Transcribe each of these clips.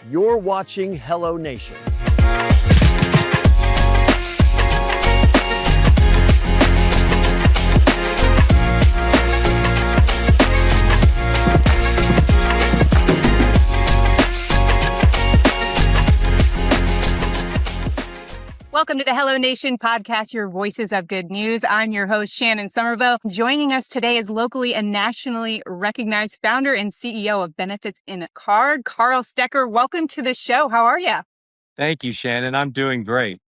You're watching HelloNation. Welcome to the HelloNation podcast, your voices of good news. I'm your host, Shannon Somerville. Joining us today is locally and nationally recognized founder and CEO of Benefits in a Card, Carl Stecker. Welcome to the show. How are you? Thank you, Shannon. I'm doing great.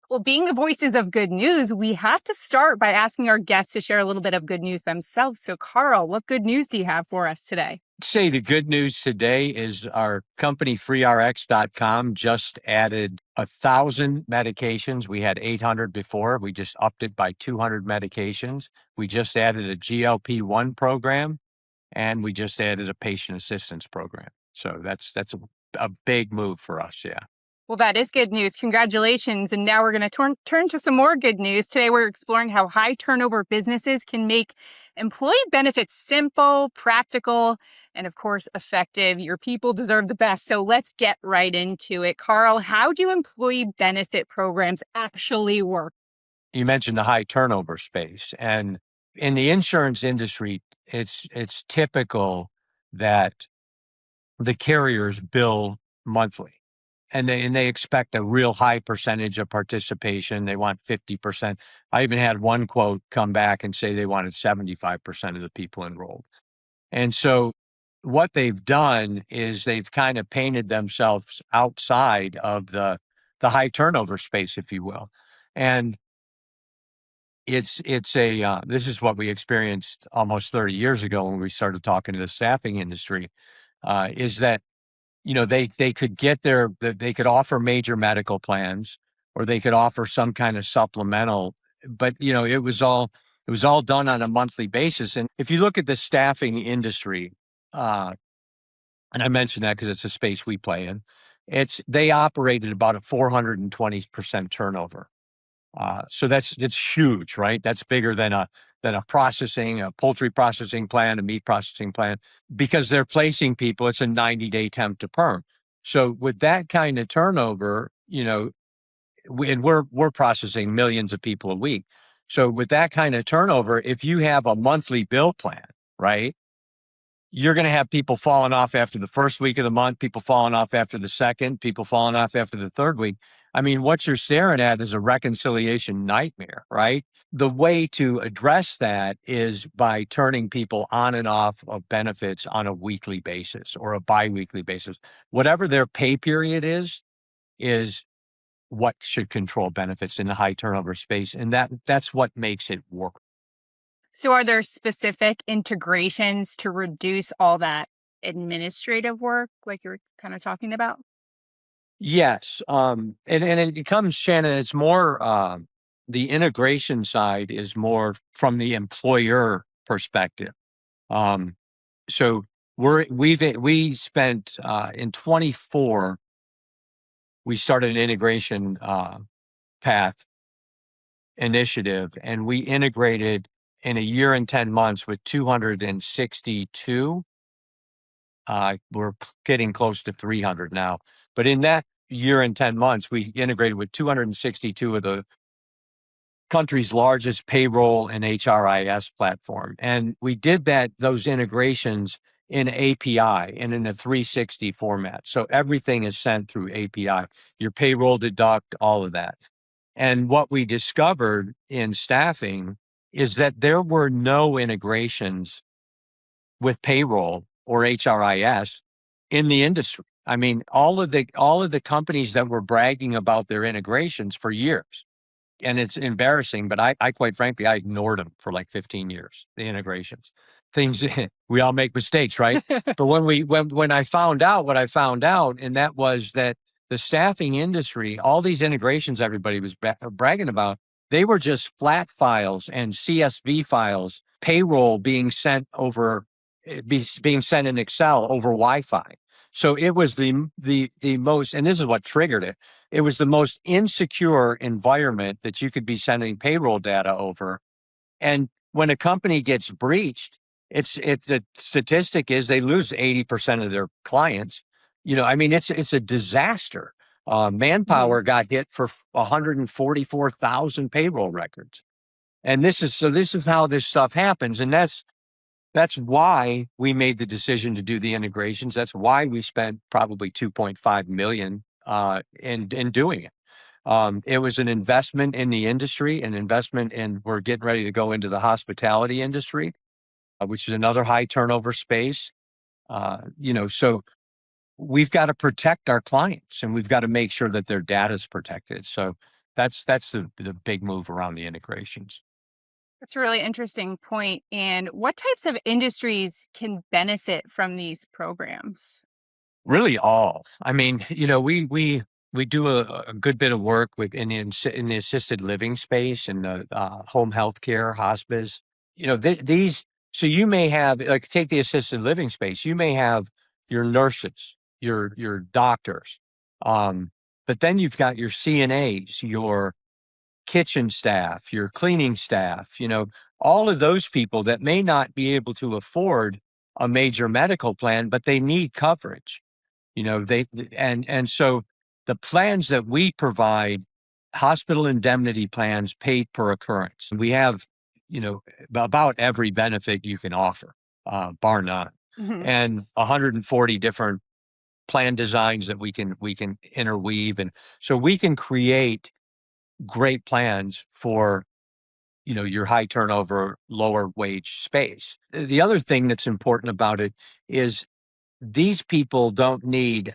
Well, being the voices of good news, we have to start by asking our guests to share a little bit of good news themselves. So, Carl, what good news do you have for us today? I'd say the good news today is our company freerx.com just added 1,000 medications. We had 800 before. We just upped it by 200 medications. We just added a GLP-1 program, and we just added a patient assistance program. So that's a big move for us. Yeah. Well, that is good news. Congratulations. And now we're going to turn to some more good news. Today, we're exploring how high turnover businesses can make employee benefits simple, practical, and of course, effective. Your people deserve the best. So let's get right into it. Carl, how do employee benefit programs actually work? You mentioned the high turnover space, and in the insurance industry, it's typical that the carriers bill monthly. And they expect a real high percentage of participation. They want 50%. I even had one quote come back and say they wanted 75% of the people enrolled. And so what they've done is they've kind of painted themselves outside of the high turnover space, if you will. And this is what we experienced almost 30 years ago when we started talking to the staffing industry, is that they could they could offer major medical plans, or they could offer some kind of supplemental, but it was all done on a monthly basis. And if you look at the staffing industry, and I mentioned that because it's a space we play in, they operate at about a 420% turnover. So it's huge, right? That's bigger than a poultry processing plant, a meat processing plant, because they're placing people. It's a 90-day temp to perm. So with that kind of turnover, we're processing millions of people a week. So with that kind of turnover, if you have a monthly bill plan, right, you're going to have people falling off after the first week of the month, people falling off after the second, people falling off after the third week. I mean, what you're staring at is a reconciliation nightmare, right? The way to address that is by turning people on and off of benefits on a weekly basis or a biweekly basis. Whatever their pay period is what should control benefits in the high turnover space. And that's what makes it work. So are there specific integrations to reduce all that administrative work like you're kind of talking about? Yes. And it comes, Shannon, it's more, the integration side is more from the employer perspective. So we spent, in 24, we started an integration, path initiative, and we integrated in a year and 10 months with 262. We're getting close to 300 now. But in that year and 10 months, we integrated with 262 of the country's largest payroll and HRIS platform. And we did those integrations in API and in a 360 format. So everything is sent through API, your payroll deduct, all of that. And what we discovered in staffing is that there were no integrations with payroll or HRIS in the industry. I mean, all of the companies that were bragging about their integrations for years, and it's embarrassing, but I quite frankly, I ignored them for like 15 years, the integrations. Things, we all make mistakes, right? But when I found out what I found out, and that was that the staffing industry, all these integrations everybody was bragging about, they were just flat files and CSV files, payroll being sent in Excel over Wi-Fi. So it was the most, and this is what triggered it. It was the most insecure environment that you could be sending payroll data over. And when a company gets breached, the statistic is they lose 80% of their clients I mean, it's a disaster. Mhm. Manpower got hit for 144,000 payroll records. And this is how this stuff happens. And that's why we made the decision to do the integrations. That's why we spent probably 2.5 million in doing it. It was an investment in the industry, an investment in, we're getting ready to go into the hospitality industry, which is another high turnover space. So we've got to protect our clients and we've got to make sure that their data is protected. So that's the big move around the integrations. That's a really interesting point. And what types of industries can benefit from these programs? Really all. I mean, we do a good bit of work in the assisted living space and the home health care, hospice. These. So you may have, like, take the assisted living space. You may have your nurses, your doctors, um, but then you've got your CNAs, your kitchen staff, your cleaning staff. All of those people that may not be able to afford a major medical plan, but they need coverage. They and so the plans that we provide, hospital indemnity plans paid per occurrence. We have, about every benefit you can offer, bar none, Mhm. and 140 different plan designs that we can interweave, and so we can create great plans for your high turnover, lower wage space. The other thing that's important about it is these people don't need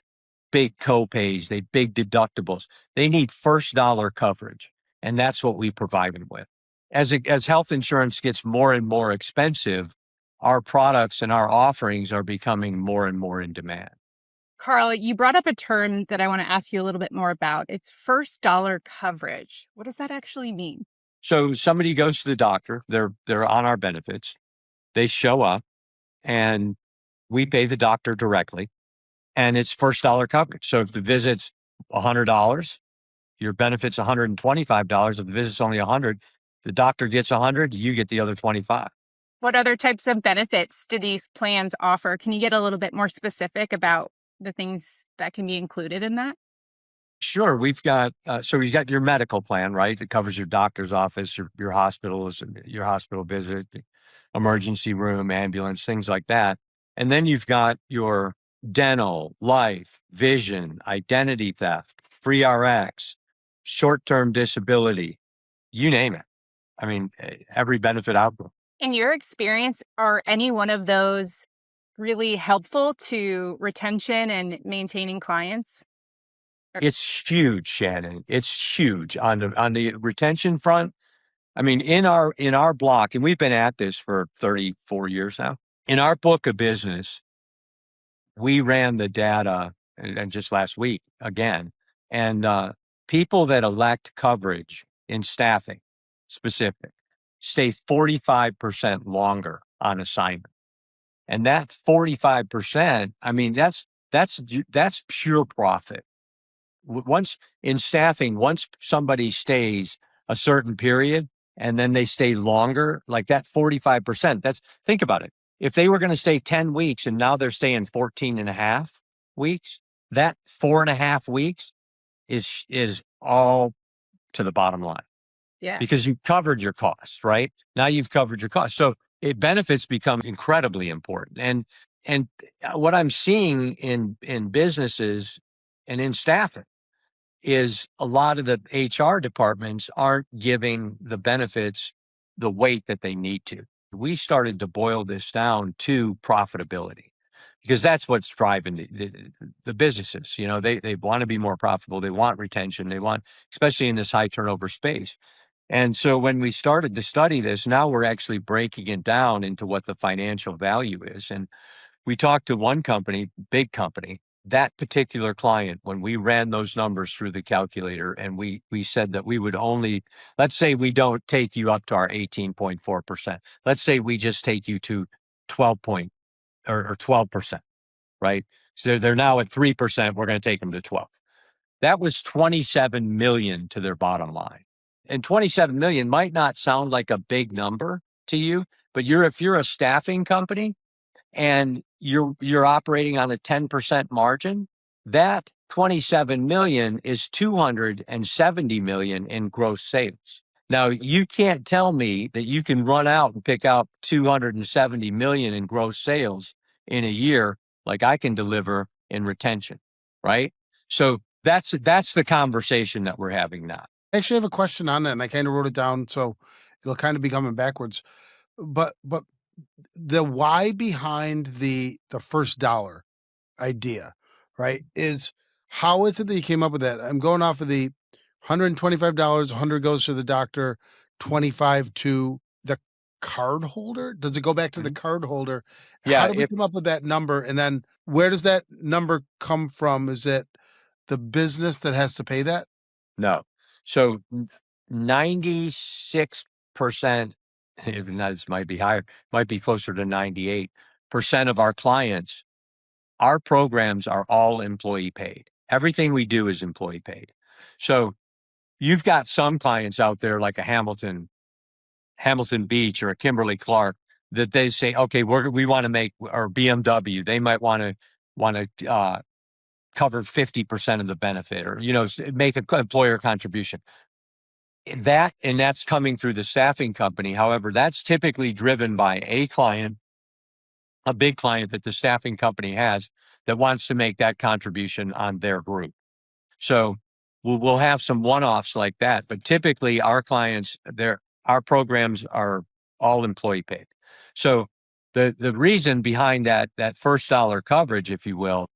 big copays, they big deductibles. They need first dollar coverage, and that's what we provide them with. As health insurance gets more and more expensive, our products and our offerings are becoming more and more in demand. Carl, you brought up a term that I want to ask you a little bit more about. It's first dollar coverage. What does that actually mean? So somebody goes to the doctor, they're on our benefits, they show up, and we pay the doctor directly, and it's first dollar coverage. So if the visit's $100, your benefit's $125. If the visit's only 100, the doctor gets 100, you get the other 25. What other types of benefits do these plans offer? Can you get a little bit more specific about the things that can be included in that? Sure, we've got your medical plan, right? It covers your doctor's office, your hospitals, your hospital visit, emergency room, ambulance, things like that. And then you've got your dental, life, vision, identity theft, free RX, short-term disability, you name it. I mean, every benefit out there. In your experience, are any one of those really helpful to retention and maintaining clients? It's huge, Shannon. It's huge on the retention front. I mean, in our block, and we've been at this for 34 years now. In our book of business, we ran the data, and just last week again, and people that elect coverage in staffing specific stay 45% longer on assignment. And that 45%, I mean, that's pure profit. Once in staffing, once somebody stays a certain period and then they stay longer, like that 45%, think about it. If they were going to stay 10 weeks and now they're staying 14 and a half weeks, that 4.5 weeks is all to the bottom line Yeah. because you covered your costs, right? Now you've covered your costs. So benefits become incredibly important. And what I'm seeing in businesses and in staffing is a lot of the HR departments aren't giving the benefits the weight that they need to. We started to boil this down to profitability because that's what's driving the businesses. They want to be more profitable. They want retention. They want, especially in this high turnover space. And so when we started to study this, now we're actually breaking it down into what the financial value is. And we talked to one company, big company, that particular client, when we ran those numbers through the calculator and we said that we would only, let's say we don't take you up to our 18.4%. Let's say we just take you to 12 point or 12%, right? So they're now at 3%. We're going to take them to 12. That was 27 million to their bottom line. And 27 million might not sound like a big number to you, but if you're a staffing company and you're operating on a 10% margin, that 27 million is 270 million in gross sales. Now, you can't tell me that you can run out and pick up 270 million in gross sales in a year like I can deliver in retention, right? So that's the conversation that we're having now. I actually have a question on that, and I kind of wrote it down, so it'll kind of be coming backwards. But the why behind the first dollar idea, right? Is how is it that you came up with that? I'm going off of the $125, 100 goes to the doctor, 25 to the card holder. Does it go back to the Mhm. card holder? How Yeah, did we come up with that number? And then where does that number come from? Is it the business that has to pay that? no. So 96%, even that this might be higher, might be closer to 98% of our clients, our programs are all employee paid. Everything we do is employee paid. So you've got some clients out there like a Hamilton Beach or a Kimberly Clark that they say, okay, we want to make, or BMW, they might want to cover 50% of the benefit, or make an employer contribution. That's coming through the staffing company. However, that's typically driven by a client, a big client that the staffing company has that wants to make that contribution on their group. So we'll have some one-offs like that, but typically our clients, our programs are all employee paid. So the reason behind that first dollar coverage, if you will,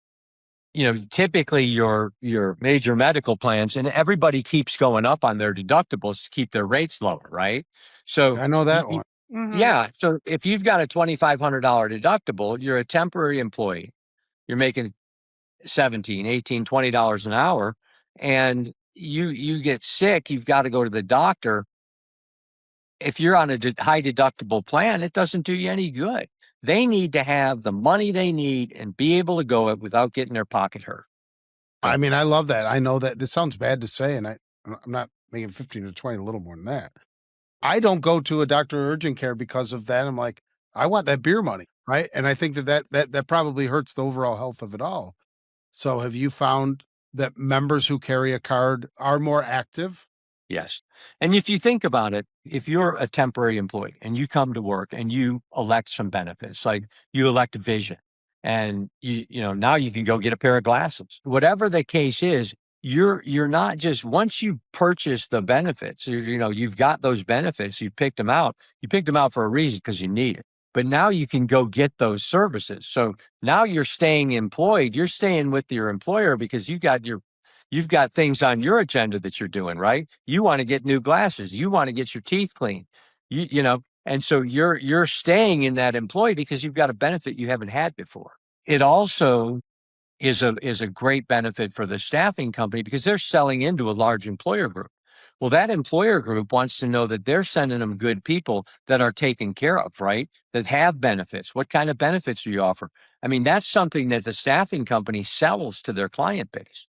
typically your major medical plans, and everybody keeps going up on their deductibles to keep their rates lower, right? So I know that one. yeah. So if you've got a $2,500 deductible, you're a temporary employee, you're making 17, 18, $20 an hour, and you get sick, you've got to go to the doctor. If you're on a high deductible plan, it doesn't do you any good. They need to have the money they need and be able to go it without getting their pocket hurt. I mean, I love that. I know that this sounds bad to say, and I'm not making 15 or 20, a little more than that. I don't go to a doctor or urgent care because of that. I'm like, I want that beer money, right? And I think that probably hurts the overall health of it all. So have you found that members who carry a card are more active? Yes. And if you think about it, if you're a temporary employee and you come to work and you elect some benefits, like you elect vision, and now you can go get a pair of glasses. Whatever the case is, you're not just, once you purchase the benefits, you've got those benefits, you picked them out for a reason because you need it. But now you can go get those services. So now you're staying employed, you're staying with your employer because you've got things on your agenda that you're doing, right? You want to get new glasses. You want to get your teeth cleaned. And so you're staying in that employee because you've got a benefit you haven't had before. It also is a great benefit for the staffing company because they're selling into a large employer group. Well, that employer group wants to know that they're sending them good people that are taken care of, right? That have benefits. What kind of benefits do you offer? I mean, that's something that the staffing company sells to their client base.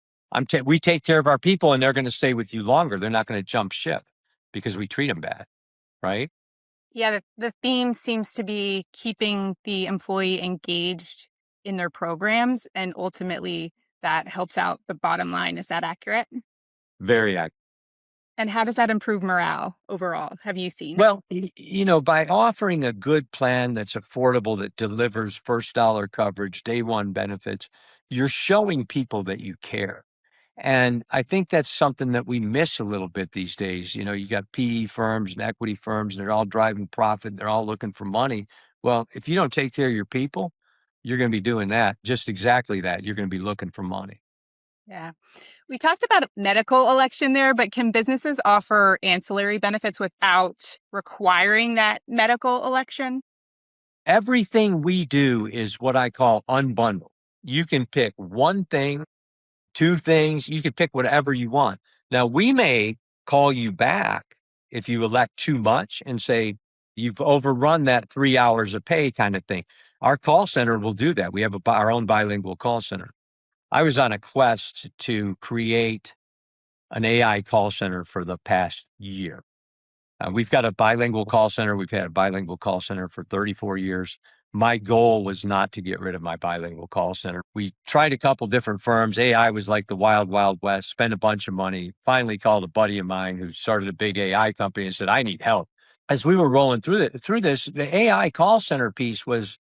We take care of our people and they're going to stay with you longer. They're not going to jump ship because we treat them bad, right? Yeah, the theme seems to be keeping the employee engaged in their programs, and ultimately that helps out the bottom line. Is that accurate? Very accurate. And how does that improve morale overall? Have you seen? Well, by offering a good plan that's affordable, that delivers first dollar coverage, day one benefits, you're showing people that you care. And I think that's something that we miss a little bit these days. You got PE firms and equity firms, and they're all driving profit. They're all looking for money. Well, if you don't take care of your people, you're going to be doing that, just exactly that. You're going to be looking for money. Yeah. We talked about medical election there, but can businesses offer ancillary benefits without requiring that medical election? Everything we do is what I call unbundled. You can pick one thing, two things, you can pick whatever you want. Now, we may call you back if you elect too much and say, you've overrun that 3 hours of pay kind of thing. Our call center will do that. We have our own bilingual call center. I was on a quest to create an AI call center for the past year. We've got a bilingual call center. We've had a bilingual call center for 34 years. my goal was not to get rid of my bilingual call center. We tried a couple different firms. AI was like the wild, wild west, spent a bunch of money, finally called a buddy of mine who started a big AI company and said, I need help. As we were rolling through this, the AI call center piece was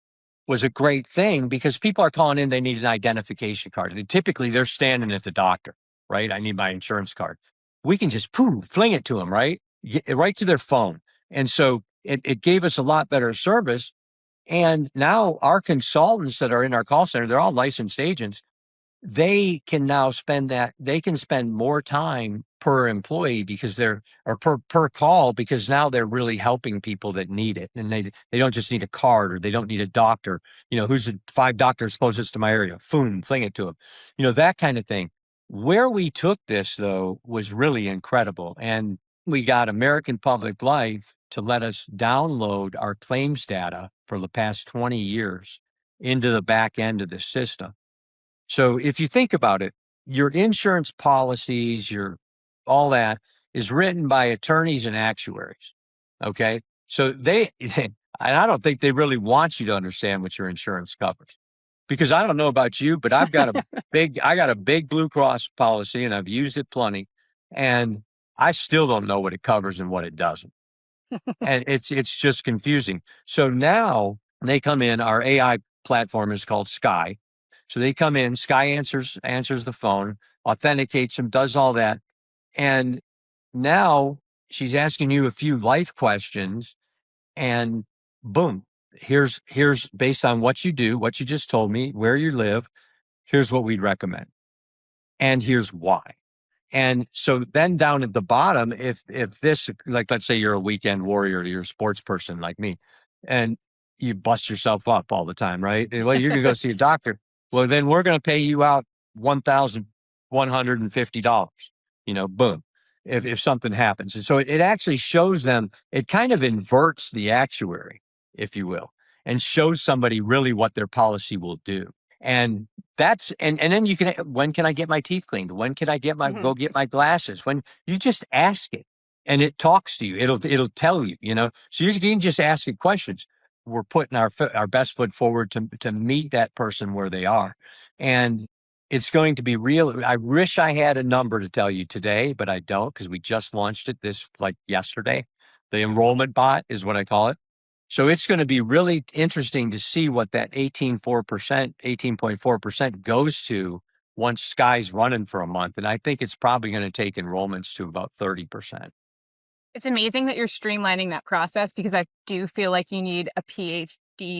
a great thing because people are calling in, they need an identification card. And typically they're standing at the doctor, right? I need my insurance card. We can just fling it to them, right? Right to their phone. And so it gave us a lot better service. And now our consultants that are in our call center, they're all licensed agents. They can now they can spend more time per employee because or per call, because now they're really helping people that need it. And they don't just need a card, or they don't need a doctor. Who's the 5 doctors closest to my area? Boom, fling it to them. That kind of thing. Where we took this, though, was really incredible. And we got American Public Life to let us download our claims data for the past 20 years into the back end of the system. So if you think about it, your insurance policies, all that is written by attorneys and actuaries. Okay. So and I don't think they really want you to understand what your insurance covers, because I don't know about you, but I got a big Blue Cross policy and I've used it plenty, and I still don't know what it covers and what it doesn't. And it's just confusing. So now they come in, our AI platform is called Sky. So they come in, Sky answers the phone, authenticates them, does all that. And now she's asking you a few life questions, and boom, here's based on what you do, what you just told me, where you live, here's what we'd recommend. And here's why. And so then down at the bottom, if this, like, let's say you're a weekend warrior, you're a sports person like me, and you bust yourself up all the time, right? Well, you're gonna go see a doctor. Well, then we're gonna pay you out $1,150. Boom. If something happens. And so it actually shows them, it kind of inverts the actuary, if you will, and shows somebody really what their policy will do. And and then you can, when can I get my teeth cleaned? When can I go get my glasses? When you just ask it and it talks to you, it'll tell you, so you can just ask it questions. We're putting our best foot forward to meet that person where they are. And it's going to be real. I wish I had a number to tell you today, but I don't, because we just launched it yesterday. The enrollment bot is what I call it. So it's going to be really interesting to see what that 18.4% goes to once Sky's running for a month. And I think it's probably going to take enrollments to about 30%. It's amazing that you're streamlining that process, because I do feel like you need a PhD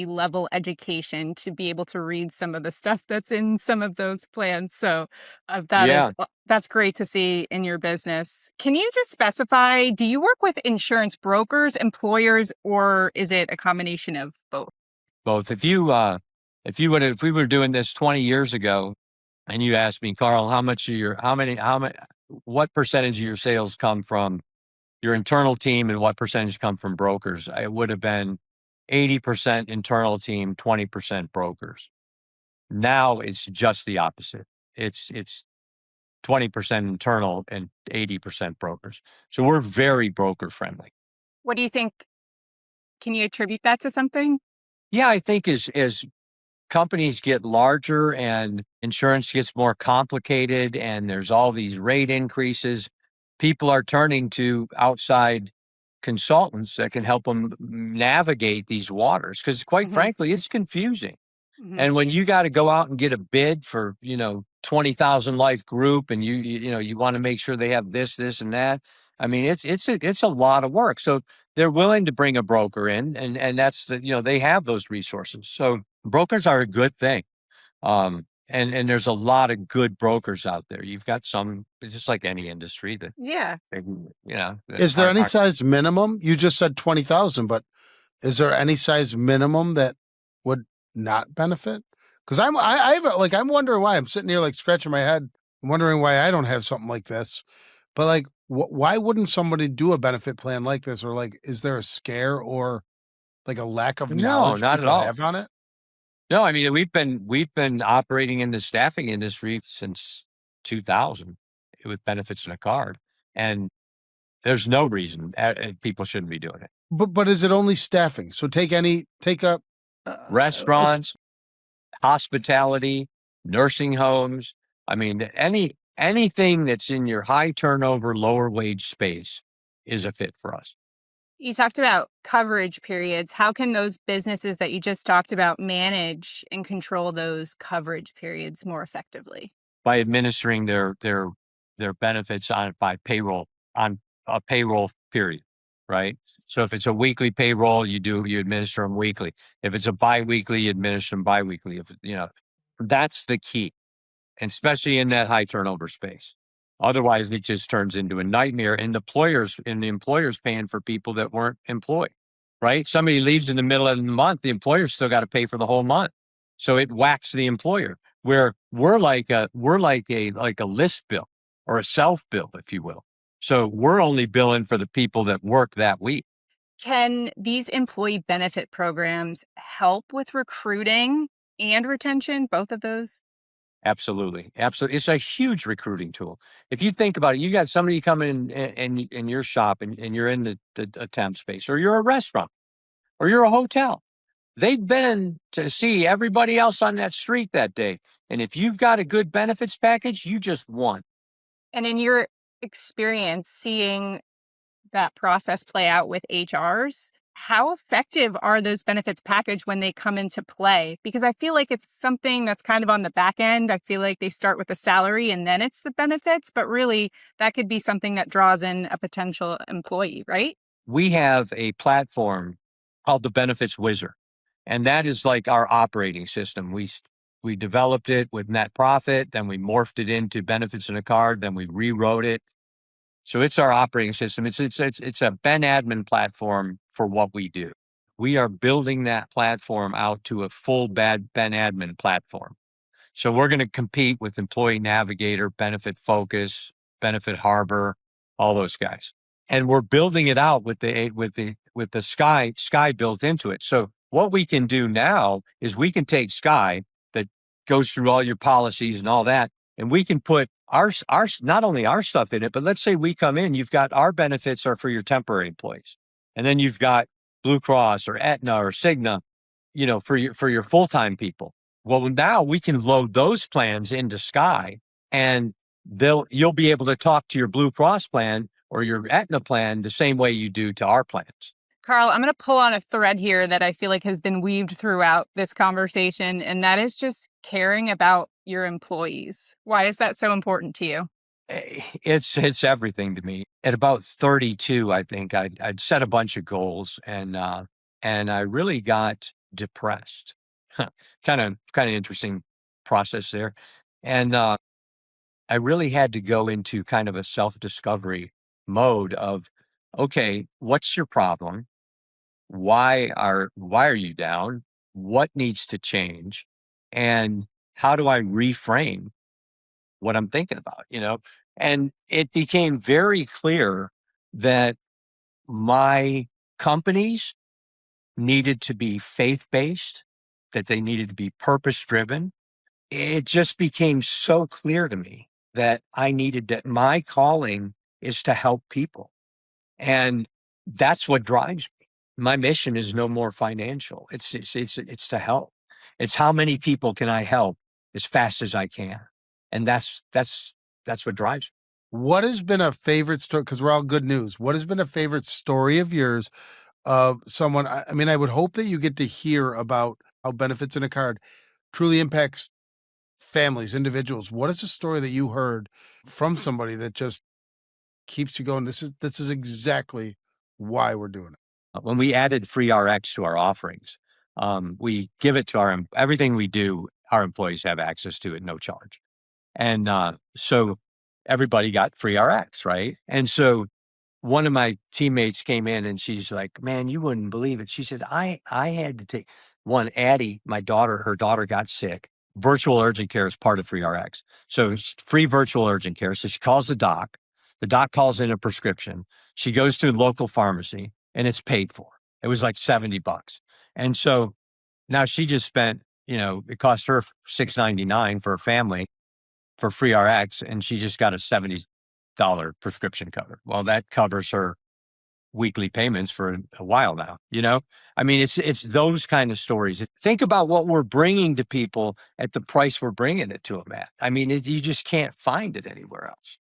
level education to be able to read some of the stuff that's in some of those plans. So that's great to see in your business. Can you just specify, do you work with insurance brokers, employers, or is it a combination of both? Both. If we were doing this 20 years ago and you asked me, Carl, what percentage of your sales come from your internal team and what percentage come from brokers, it would have been 80% internal team, 20% brokers. Now it's just the opposite. It's 20% internal and 80% brokers. So we're very broker friendly. What do you think? Can you attribute that to something? Yeah, I think as companies get larger and insurance gets more complicated and there's all these rate increases, people are turning to outside consultants that can help them navigate these waters, because quite frankly, it's confusing. And when you got to go out and get a bid for, 20,000 life group, and you want to make sure they have this and that. I mean, it's a lot of work. So they're willing to bring a broker in, and that's they have those resources. So brokers are a good thing. And there's a lot of good brokers out there. You've got some, just like any industry, that Is there any size minimum? You just said 20,000, but is there any size minimum that would not benefit? Because I'm wondering why. I'm sitting here scratching my head. I'm wondering why I don't have something like this. But why wouldn't somebody do a benefit plan like this? Or is there a scare or a lack of knowledge not at people all. have on it? No, I mean, we've been operating in the staffing industry since 2000 with benefits and a card, and there's no reason people shouldn't be doing it. But is it only staffing? So take a Restaurants, hospitality, nursing homes. I mean, anything that's in your high turnover, lower wage space is a fit for us. You talked about coverage periods. How can those businesses that you just talked about manage and control those coverage periods more effectively? By administering their benefits on by payroll on a payroll period, right? So if it's a weekly payroll, you administer them weekly. If it's a biweekly, you administer them biweekly. If that's the key, and especially in that high turnover space. Otherwise, it just turns into a nightmare, and the employers paying for people that weren't employed, right? Somebody leaves in the middle of the month, the employer's still got to pay for the whole month. So it whacks the employer. Where we're like a list bill or a self bill, if you will. So we're only billing for the people that work that week. Can these employee benefit programs help with recruiting and retention, both of those? Absolutely. Absolutely. It's a huge recruiting tool. If you think about it, you got somebody coming in your shop and you're in the temp space, or you're a restaurant, or you're a hotel. They've been to see everybody else on that street that day. And if you've got a good benefits package, you just won. And in your experience seeing that process play out with HRs, how effective are those benefits package when they come into play? Because I feel like it's something that's kind of on the back end. I feel like they start with the salary and then it's the benefits, but really that could be something that draws in a potential employee, right? We have a platform called the Benefits Wizard, and that is like our operating system. We developed it with net profit, then we morphed it into benefits in a card, then we rewrote it. So it's our operating system. It's a Ben admin platform for what we do. We are building that platform out to a full Ben admin platform. So we're going to compete with Employee Navigator, Benefit Focus, Benefit Harbor, all those guys. And we're building it out with the Sky built into it. So what we can do now is we can take Sky that goes through all your policies and all that, and we can put our not only our stuff in it, but let's say we come in, you've got our benefits are for your temporary employees, and then you've got Blue Cross or Aetna or Cigna, for your full-time people. Well, now we can load those plans into Sky, and you'll be able to talk to your Blue Cross plan or your Aetna plan the same way you do to our plans. Carl, I'm going to pull on a thread here that I feel like has been weaved throughout this conversation, and that is just caring about your employees. Why is that so important to you? It's everything to me. At about 32, I think I'd set a bunch of goals, and I really got depressed. Kind of interesting process there, and I really had to go into kind of a self-discovery mode of, okay, what's your problem? Why are you down? What needs to change? And how do I reframe what I'm thinking about, And it became very clear that my companies needed to be faith-based, that they needed to be purpose-driven. It just became so clear to me that my calling is to help people. And that's what drives me. My mission is no more financial. It's to help. It's how many people can I help as fast as I can. And that's what drives me. What has been a favorite story? Because we're all good news. What has been a favorite story of yours of someone? I mean, I would hope that you get to hear about how benefits in a card truly impacts families, individuals. What is a story that you heard from somebody that just keeps you going? This is exactly why we're doing it. When we added free RX to our offerings, we give it to everything we do, our employees have access to at no charge. And so everybody got free RX, right? And so one of my teammates came in and she's like, man, you wouldn't believe it. She said, I had to take Addie, her daughter got sick. Virtual urgent care is part of free RX. So it's free virtual urgent care. So she calls the doc calls in a prescription. She goes to a local pharmacy and it's paid for. It was like $70. And so now she just spent, it cost her $6.99 for a family for free RX, and she just got a $70 prescription cover. Well, that covers her weekly payments for a while now, you know? I mean, it's those kind of stories. Think about what we're bringing to people at the price we're bringing it to them at. I mean, you just can't find it anywhere else.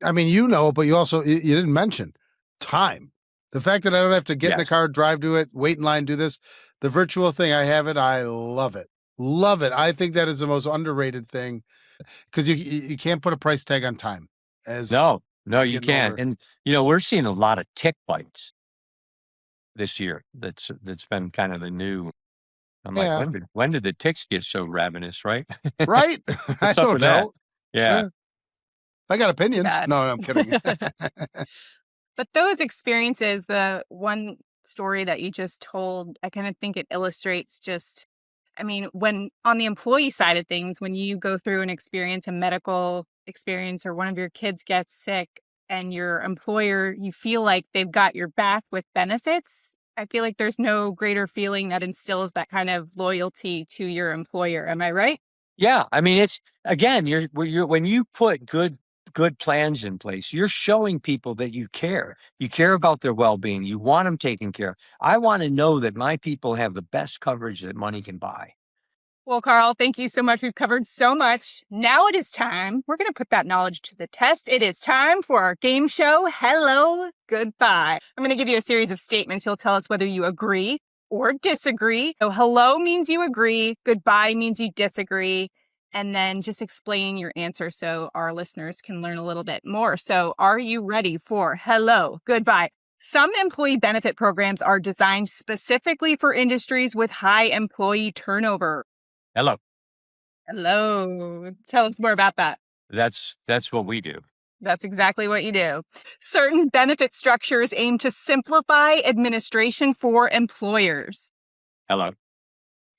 I mean, but you also, you didn't mention time. The fact that I don't have to get in the Yes. car, drive to it, wait in line, do this, the virtual thing, I have it. I love it. Love it. I think that is the most underrated thing because you can't put a price tag on time as No, you're you getting can't. older. And, we're seeing a lot of tick bites this year. That's been kind of the new. I'm like, Yeah. when did the ticks get so ravenous, right? Right? I What's up don't with that? know. Yeah. I got opinions. Bad. No, I'm kidding. But those experiences, the one story that you just told, I kind of think it illustrates when on the employee side of things, when you go through an experience, a medical experience, or one of your kids gets sick and your employer, you feel like they've got your back with benefits. I feel like there's no greater feeling that instills that kind of loyalty to your employer. Am I right? Yeah. I mean, it's again, when you put good plans in place, you're showing people that you care. You care about their well-being. You want them taken care of. I want to know that my people have the best coverage that money can buy. Well, Carl, thank you so much. We've covered so much. Now it is time. We're going to put that knowledge to the test. It is time for our game show, Hello, Goodbye. I'm going to give you a series of statements. You'll tell us whether you agree or disagree. So hello means you agree. Goodbye means you disagree. And then just explain your answer so our listeners can learn a little bit more. So are you ready for hello, goodbye? Some employee benefit programs are designed specifically for industries with high employee turnover. Hello. Hello. Tell us more about that. That's what we do. That's exactly what you do. Certain benefit structures aim to simplify administration for employers. Hello.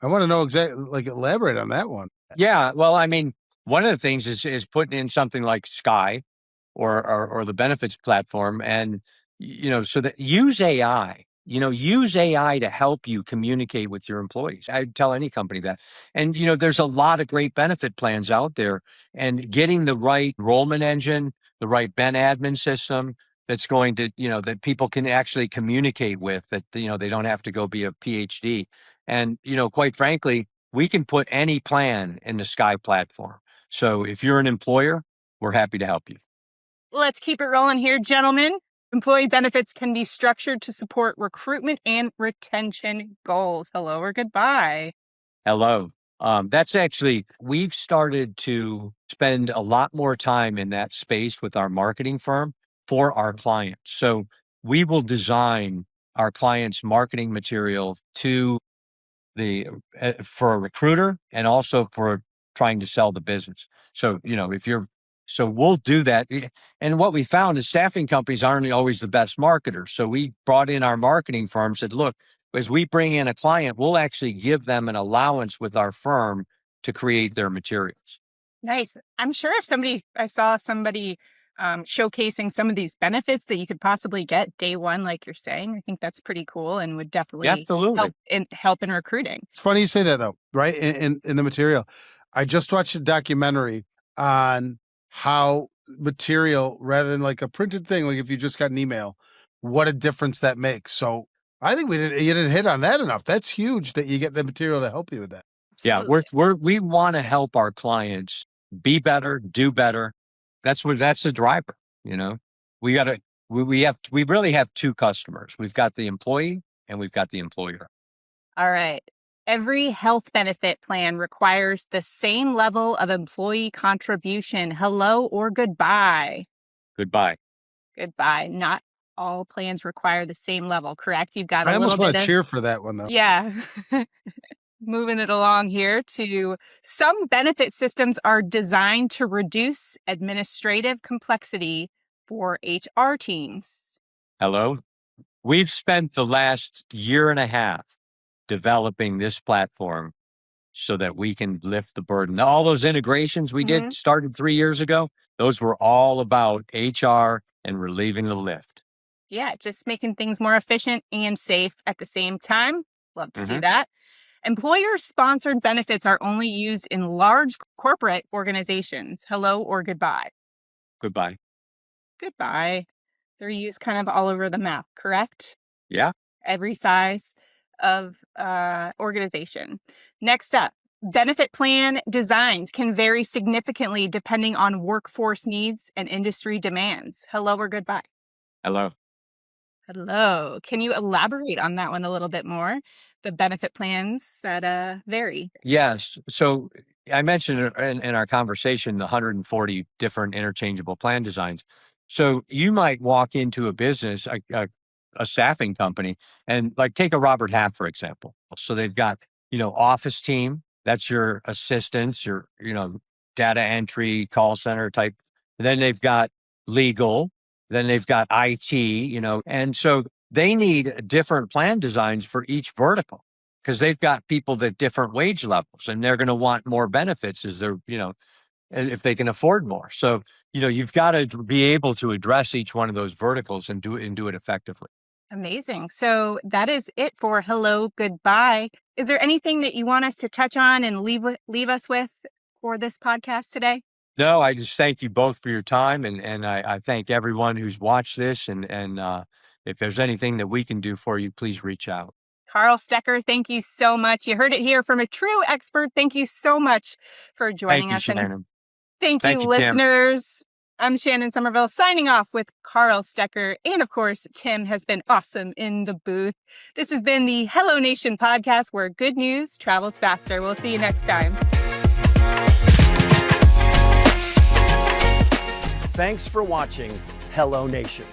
I want to know exactly, elaborate on that one. Yeah. Well, I mean, one of the things is putting in something like Sky or the benefits platform and, so that use AI, use AI to help you communicate with your employees. I'd tell any company that. And, there's a lot of great benefit plans out there and getting the right enrollment engine, the right Ben admin system that's going to, that people can actually communicate with that, they don't have to go be a PhD. And, quite frankly, we can put any plan in the Sky platform. So if you're an employer, we're happy to help you. Let's keep it rolling here, gentlemen. Employee benefits can be structured to support recruitment and retention goals. Hello or goodbye. Hello. That's actually, we've started to spend a lot more time in that space with our marketing firm for our clients. So we will design our clients' marketing material to for a recruiter and also for trying to sell the business. So, so we'll do that. And what we found is staffing companies aren't always the best marketers. So we brought in our marketing firm, said, look, as we bring in a client, we'll actually give them an allowance with our firm to create their materials. Nice. I'm sure if I saw somebody showcasing some of these benefits that you could possibly get day one, like you're saying, I think that's pretty cool and would definitely Absolutely. help in recruiting. It's funny you say that though, right? In the material. I just watched a documentary on how material, rather than like a printed thing, like if you just got an email, what a difference that makes. So I think you didn't hit on that enough. That's huge that you get the material to help you with that. Yeah, we want to help our clients be better, do better. That's the driver, We got to we really have two customers. We've got the employee and we've got the employer. All right. Every health benefit plan requires the same level of employee contribution. Hello or goodbye. Goodbye. Goodbye. Not all plans require the same level, correct? You've got I a almost little want bit to of cheer for that one though. Yeah. Moving it along here to some benefit systems are designed to reduce administrative complexity for HR teams. Hello. We've spent the last year and a half developing this platform so that we can lift the burden. All those integrations we did started 3 years ago. Those were all about HR and relieving the lift. Yeah, just making things more efficient and safe at the same time. Love to see Mhm. that. Employer-sponsored benefits are only used in large corporate organizations. Hello or goodbye. Goodbye. Goodbye. They're used kind of all over the map, correct? Yeah. Every size of organization. Next up, benefit plan designs can vary significantly depending on workforce needs and industry demands. Hello or goodbye? Hello. Hello. Can you elaborate on that one a little bit more? The benefit plans that vary. Yes. So I mentioned in our conversation the 140 different interchangeable plan designs. So you might walk into a business, a staffing company, and like take a Robert Half, for example. So they've got, office team, that's your assistants, your, data entry, call center type. Then they've got legal, then they've got IT, and so they need different plan designs for each vertical because they've got people at different wage levels and they're going to want more benefits as they're, if they can afford more. So, you've got to be able to address each one of those verticals and do it effectively. Amazing. So that is it for Hello, Goodbye. Is there anything that you want us to touch on and leave us with for this podcast today? No, I just thank you both for your time, and I thank everyone who's watched this. And if there's anything that we can do for you, please reach out. Carl Stecker, thank you so much. You heard it here from a true expert. Thank you so much for joining us. Shannon. And thank Thank you, you, Tim. listeners. I'm Shannon Somerville signing off with Carl Stecker. And of course, Tim has been awesome in the booth. This has been the HelloNation podcast where good news travels faster. We'll see you next time. Thanks for watching HelloNation.